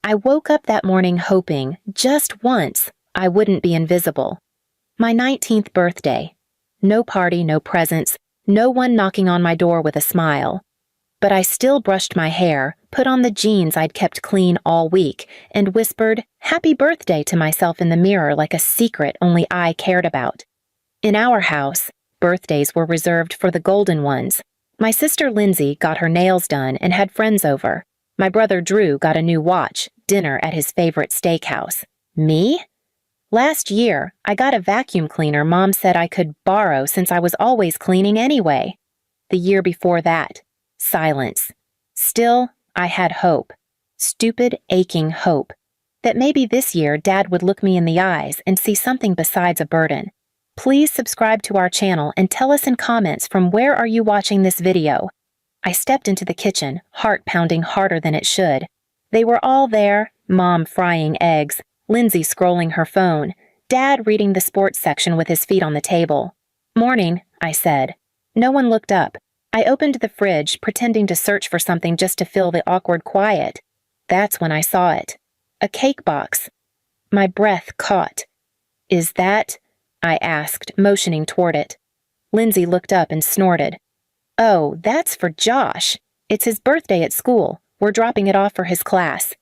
I woke up that morning hoping, just once, I wouldn't be invisible. My 19th birthday. No party, no presents, no one knocking on my door with a smile. But I still brushed my hair, put on the jeans I'd kept clean all week, and whispered, "Happy birthday" to myself in the mirror like a secret only I cared about. In our house, birthdays were reserved for the golden ones. My sister Lindsay got her nails done and had friends over. My brother Drew got a new watch, dinner at his favorite steakhouse. Me? Last year, I got a vacuum cleaner Mom said I could borrow since I was always cleaning anyway. The year before that, silence. Still, I had hope. Stupid, aching hope. That maybe this year Dad would look me in the eyes and see something besides a burden. Please subscribe to our channel and tell us in comments from where are you watching this video. I stepped into the kitchen, heart pounding harder than it should. They were all there, Mom frying eggs, Lindsay scrolling her phone, Dad reading the sports section with his feet on the table. "Morning," I said. No one looked up. I opened the fridge, pretending to search for something just to fill the awkward quiet. That's when I saw it. A cake box. My breath caught. "Is that?" I asked, motioning toward it. Lindsay looked up and snorted. "Oh, that's for Josh. It's his birthday at school. We're dropping it off for his class."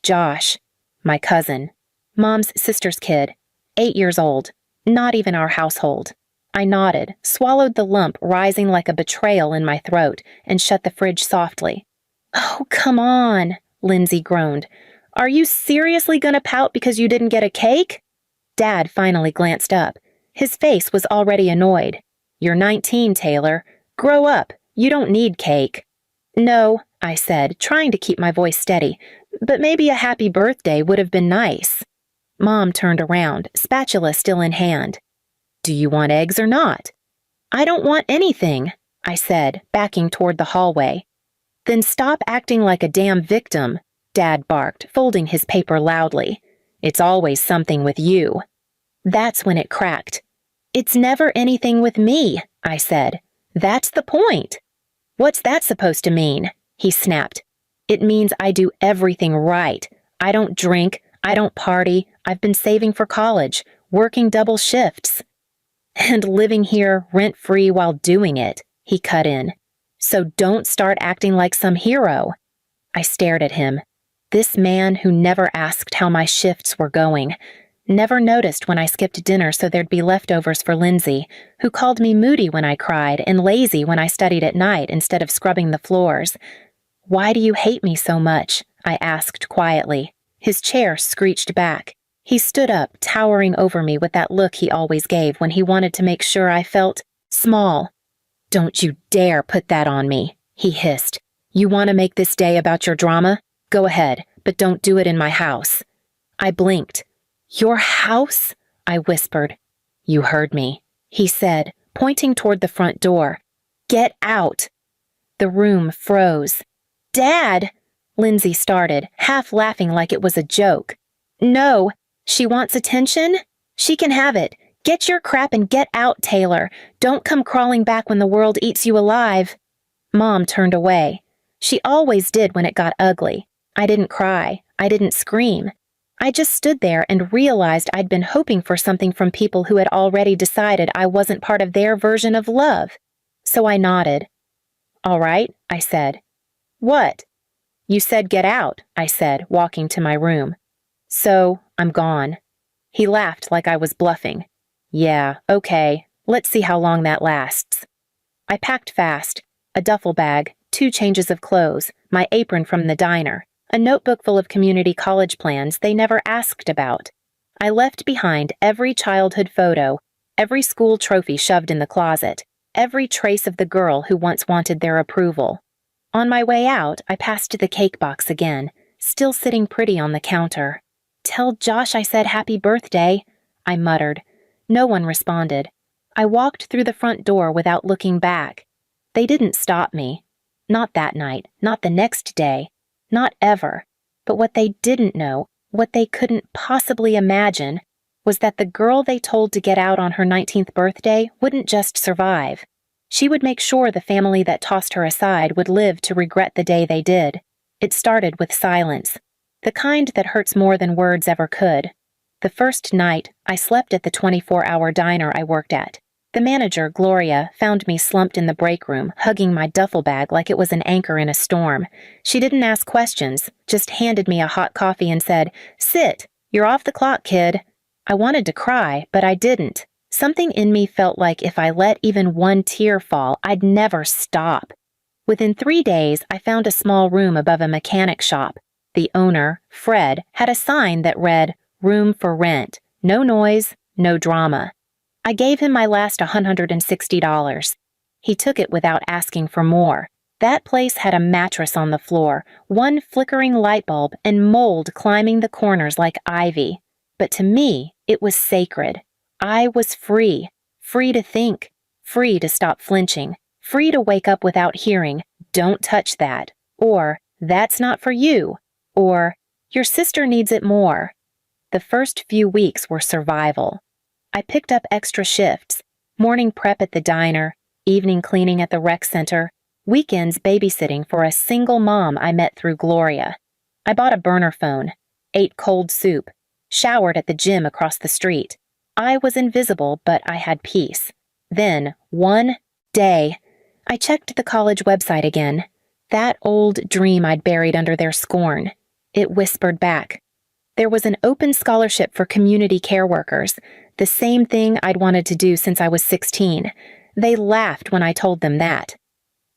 Josh. My cousin. Mom's sister's kid. 8 years old. Not even our household. I nodded, swallowed the lump rising like a betrayal in my throat, and shut the fridge softly. "Oh, come on," Lindsay groaned. "Are you seriously gonna pout because you didn't get a cake?" Dad finally glanced up. His face was already annoyed. "You're 19, Taylor. Grow up. You don't need cake." "No," I said, trying to keep my voice steady, "but maybe a happy birthday would have been nice." Mom turned around, spatula still in hand. "Do you want eggs or not?" "I don't want anything," I said, backing toward the hallway. "Then stop acting like a damn victim," Dad barked, folding his paper loudly. "It's always something with you." That's when it cracked. "It's never anything with me," I said. "That's the point." "What's that supposed to mean?" he snapped. "It means I do everything right. I don't drink, I don't party, I've been saving for college, working double shifts. And living here rent-free while doing it," he cut in. "So don't start acting like some hero." I stared at him. This man who never asked how my shifts were going, never noticed when I skipped dinner so there'd be leftovers for Lindsay, who called me moody when I cried and lazy when I studied at night instead of scrubbing the floors. "Why do you hate me so much?" I asked quietly. His chair screeched back. He stood up, towering over me with that look he always gave when he wanted to make sure I felt small. "Don't you dare put that on me," he hissed. "You want to make this day about your drama? Go ahead, but don't do it in my house." I blinked. "Your house?" I whispered. "You heard me," he said, pointing toward the front door. "Get out." The room froze. "Dad!" Lindsay started, half laughing like it was a joke. "No. She wants attention? She can have it. Get your crap and get out, Taylor. Don't come crawling back when the world eats you alive." Mom turned away. She always did when it got ugly. I didn't cry. I didn't scream. I just stood there and realized I'd been hoping for something from people who had already decided I wasn't part of their version of love. So I nodded. "All right," I said. "What?" "You said get out," I said, walking to my room. "So, I'm gone." He laughed like I was bluffing. "Yeah, okay. Let's see how long that lasts." I packed fast. A duffel bag, 2 changes of clothes, my apron from the diner, a notebook full of community college plans they never asked about. I left behind every childhood photo, every school trophy shoved in the closet, every trace of the girl who once wanted their approval. On my way out, I passed the cake box again, still sitting pretty on the counter. "Tell Josh I said happy birthday," I muttered. No one responded. I walked through the front door without looking back. They didn't stop me. Not that night, not the next day, not ever. But what they didn't know, what they couldn't possibly imagine, was that the girl they told to get out on her 19th birthday wouldn't just survive. She would make sure the family that tossed her aside would live to regret the day they did. It started with silence. The kind that hurts more than words ever could. The first night, I slept at the 24-hour diner I worked at. The manager, Gloria, found me slumped in the break room, hugging my duffel bag like it was an anchor in a storm. She didn't ask questions, just handed me a hot coffee and said, "Sit, you're off the clock, kid." I wanted to cry, but I didn't. Something in me felt like if I let even one tear fall, I'd never stop. Within 3 days, I found a small room above a mechanic shop. The owner, Fred, had a sign that read, "Room for rent. No noise, no drama." I gave him my last $160. He took it without asking for more. That place had a mattress on the floor, one flickering light bulb, and mold climbing the corners like ivy. But to me, it was sacred. I was free. Free to think. Free to stop flinching. Free to wake up without hearing, "Don't touch that," or "That's not for you," or "Your sister needs it more." The first few weeks were survival. I picked up extra shifts, morning prep at the diner, evening cleaning at the rec center, weekends babysitting for a single mom I met through Gloria. I bought a burner phone, ate cold soup, showered at the gym across the street. I was invisible, but I had peace. Then, one day, I checked the college website again. That old dream I'd buried under their scorn. It whispered back. There was an open scholarship for community care workers, the same thing I'd wanted to do since I was 16. They laughed when I told them that.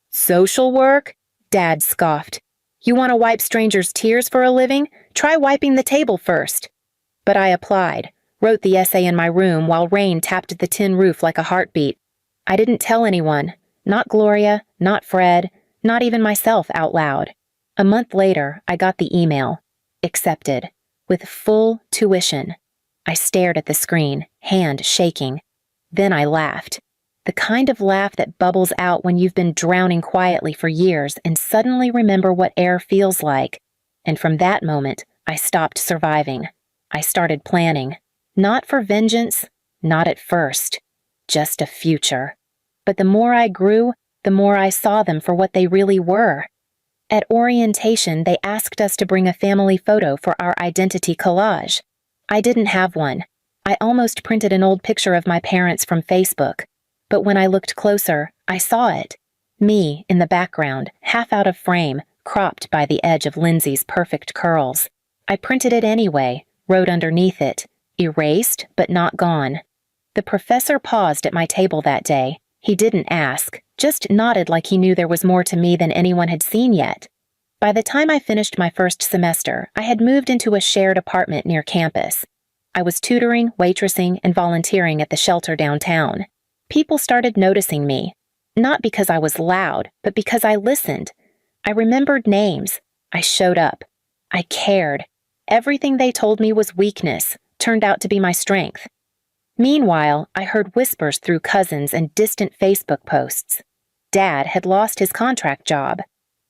"Social work?" Dad scoffed. "You want to wipe strangers' tears for a living? Try wiping the table first." But I applied, wrote the essay in my room while rain tapped the tin roof like a heartbeat. I didn't tell anyone, not Gloria, not Fred, not even myself out loud. A month later, I got the email. Accepted. With full tuition. I stared at the screen, hand shaking. Then I laughed. The kind of laugh that bubbles out when you've been drowning quietly for years and suddenly remember what air feels like. And from that moment, I stopped surviving. I started planning. Not for vengeance, not at first. Just a future. But the more I grew, the more I saw them for what they really were. At orientation, they asked us to bring a family photo for our identity collage. I didn't have one. I almost printed an old picture of my parents from Facebook. But when I looked closer, I saw it. Me in the background, half out of frame, cropped by the edge of Lindsay's perfect curls. I printed it anyway, wrote underneath it, "Erased but not gone." The professor paused at my table that day. He didn't ask, just nodded like he knew there was more to me than anyone had seen yet. By the time I finished my first semester, I had moved into a shared apartment near campus. I was tutoring, waitressing, and volunteering at the shelter downtown. People started noticing me, not because I was loud, but because I listened. I remembered names. I showed up. I cared. Everything they told me was weakness, turned out to be my strength. Meanwhile, I heard whispers through cousins and distant Facebook posts. Dad had lost his contract job.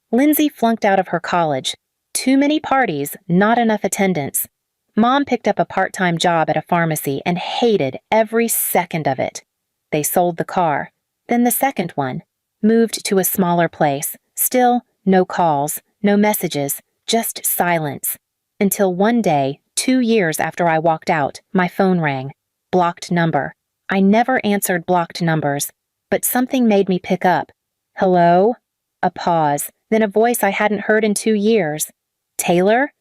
Lindsay flunked out of her college. Too many parties, not enough attendance. Mom picked up a part-time job at a pharmacy and hated every second of it. They sold the car. Then the second one. Moved to a smaller place. Still, no calls, no messages, just silence. Until one day, 2 years after I walked out, my phone rang. Blocked number. I never answered blocked numbers, but something made me pick up. "Hello?" A pause, then a voice I hadn't heard in 2 years. "Taylor?"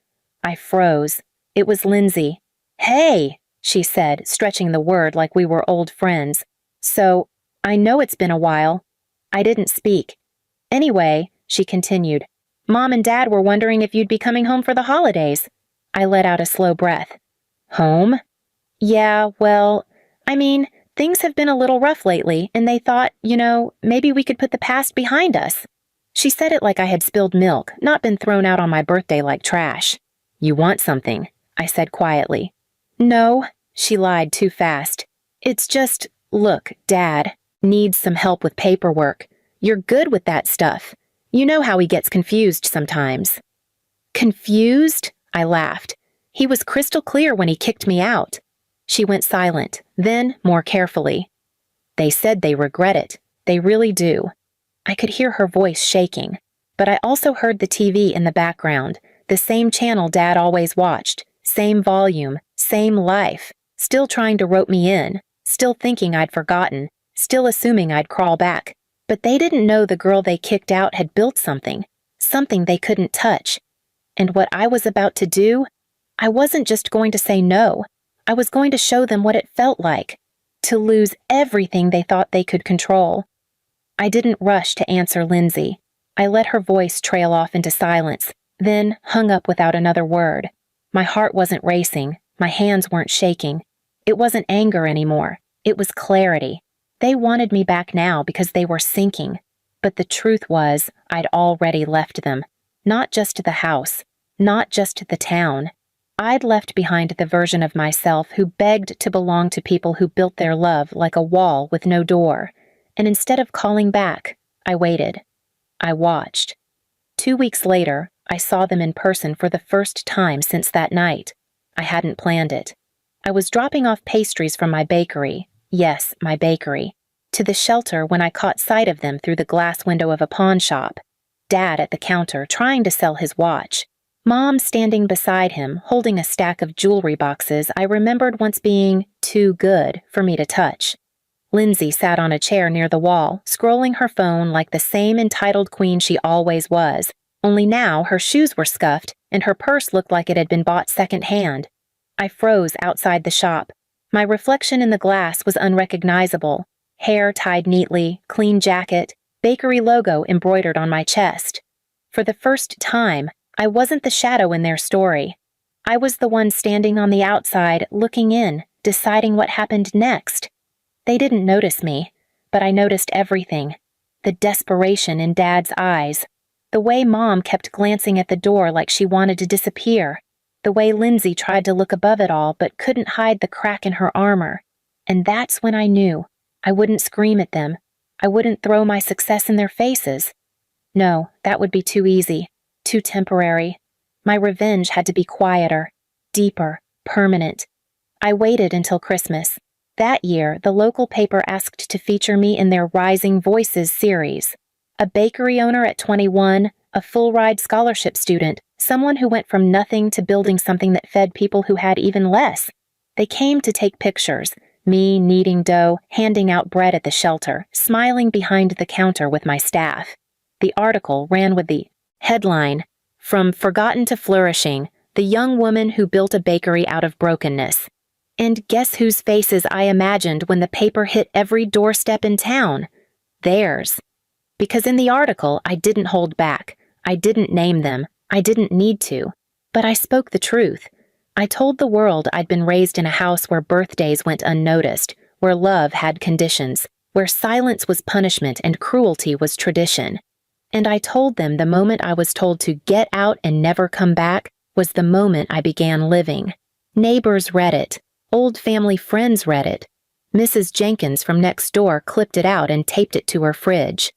I froze. It was Lindsay. "Hey," she said, stretching the word like we were old friends. "So, I know it's been a while." I didn't speak. "Anyway," she continued, "Mom and Dad were wondering if you'd be coming home for the holidays." I let out a slow breath. "Home?" "Yeah, well, things have been a little rough lately, and they thought, maybe we could put the past behind us." She said it like I had spilled milk, not been thrown out on my birthday like trash. "You want something?" I said quietly. "No," she lied too fast. "It's just, look, Dad needs some help with paperwork. You're good with that stuff. You know how he gets confused sometimes." "Confused?" I laughed. "He was crystal clear when he kicked me out." She went silent, then more carefully. "They said they regret it. They really do." I could hear her voice shaking, but I also heard the TV in the background, The same channel Dad always watched, same volume, same life, still trying to rope me in, still thinking I'd forgotten, still assuming I'd crawl back. But they didn't know the girl they kicked out had built something they couldn't touch. And what I was about to do, I wasn't just going to say no. I was going to show them what it felt like, to lose everything they thought they could control. I didn't rush to answer Lindsay. I let her voice trail off into silence, then hung up without another word. My heart wasn't racing, my hands weren't shaking. It wasn't anger anymore, it was clarity. They wanted me back now because they were sinking. But the truth was, I'd already left them. Not just the house, not just the town. I'd left behind the version of myself who begged to belong to people who built their love like a wall with no door. And instead of calling back, I waited. I watched. 2 weeks later, I saw them in person for the first time since that night. I hadn't planned it. I was dropping off pastries from my bakery, yes, my bakery, to the shelter when I caught sight of them through the glass window of a pawn shop. Dad at the counter trying to sell his watch. Mom standing beside him, holding a stack of jewelry boxes I remembered once being too good for me to touch. Lindsay sat on a chair near the wall, scrolling her phone like the same entitled queen she always was, only now her shoes were scuffed and her purse looked like it had been bought second-hand. I froze outside the shop. My reflection in the glass was unrecognizable. Hair tied neatly, clean jacket, bakery logo embroidered on my chest. For the first time, I wasn't the shadow in their story. I was the one standing on the outside, looking in, deciding what happened next. They didn't notice me, but I noticed everything. The desperation in Dad's eyes. The way Mom kept glancing at the door like she wanted to disappear. The way Lindsay tried to look above it all but couldn't hide the crack in her armor. And that's when I knew. I wouldn't scream at them. I wouldn't throw my success in their faces. No, that would be too easy, too temporary. My revenge had to be quieter, deeper, permanent. I waited until Christmas. That year, the local paper asked to feature me in their Rising Voices series. A bakery owner at 21, a full-ride scholarship student, someone who went from nothing to building something that fed people who had even less. They came to take pictures, me kneading dough, handing out bread at the shelter, smiling behind the counter with my staff. The article ran with the headline, "From Forgotten to Flourishing, the young woman who built a bakery out of brokenness." And guess whose faces I imagined when the paper hit every doorstep in town? Theirs. Because in the article, I didn't hold back. I didn't name them. I didn't need to. But I spoke the truth. I told the world I'd been raised in a house where birthdays went unnoticed, where love had conditions, where silence was punishment and cruelty was tradition. And I told them the moment I was told to get out and never come back was the moment I began living. Neighbors read it. Old family friends read it. Mrs. Jenkins from next door clipped it out and taped it to her fridge.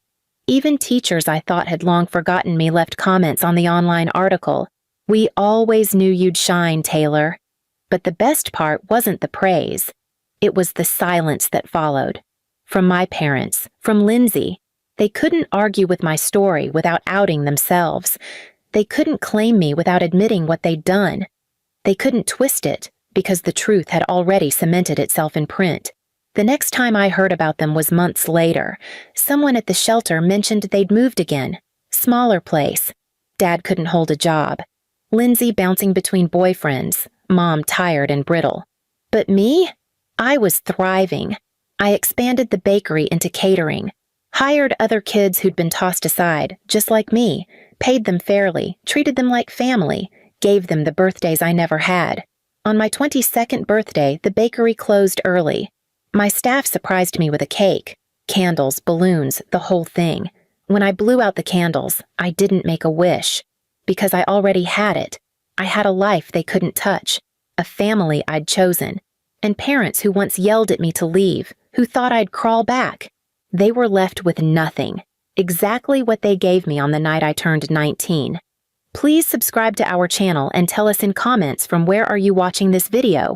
Even teachers I thought had long forgotten me left comments on the online article. "We always knew you'd shine, Taylor." But the best part wasn't the praise. It was the silence that followed. From my parents, from Lindsay. They couldn't argue with my story without outing themselves. They couldn't claim me without admitting what they'd done. They couldn't twist it, because the truth had already cemented itself in print. The next time I heard about them was months later. Someone at the shelter mentioned they'd moved again. Smaller place. Dad couldn't hold a job. Lindsay bouncing between boyfriends. Mom tired and brittle. But me? I was thriving. I expanded the bakery into catering. Hired other kids who'd been tossed aside, just like me. Paid them fairly, treated them like family. Gave them the birthdays I never had. On my 22nd birthday, the bakery closed early. My staff surprised me with a cake. Candles, balloons, the whole thing. When I blew out the candles, I didn't make a wish. Because I already had it. I had a life they couldn't touch. A family I'd chosen. And parents who once yelled at me to leave, who thought I'd crawl back. They were left with nothing. Exactly what they gave me on the night I turned 19. Please subscribe to our channel and tell us in comments from where are you watching this video.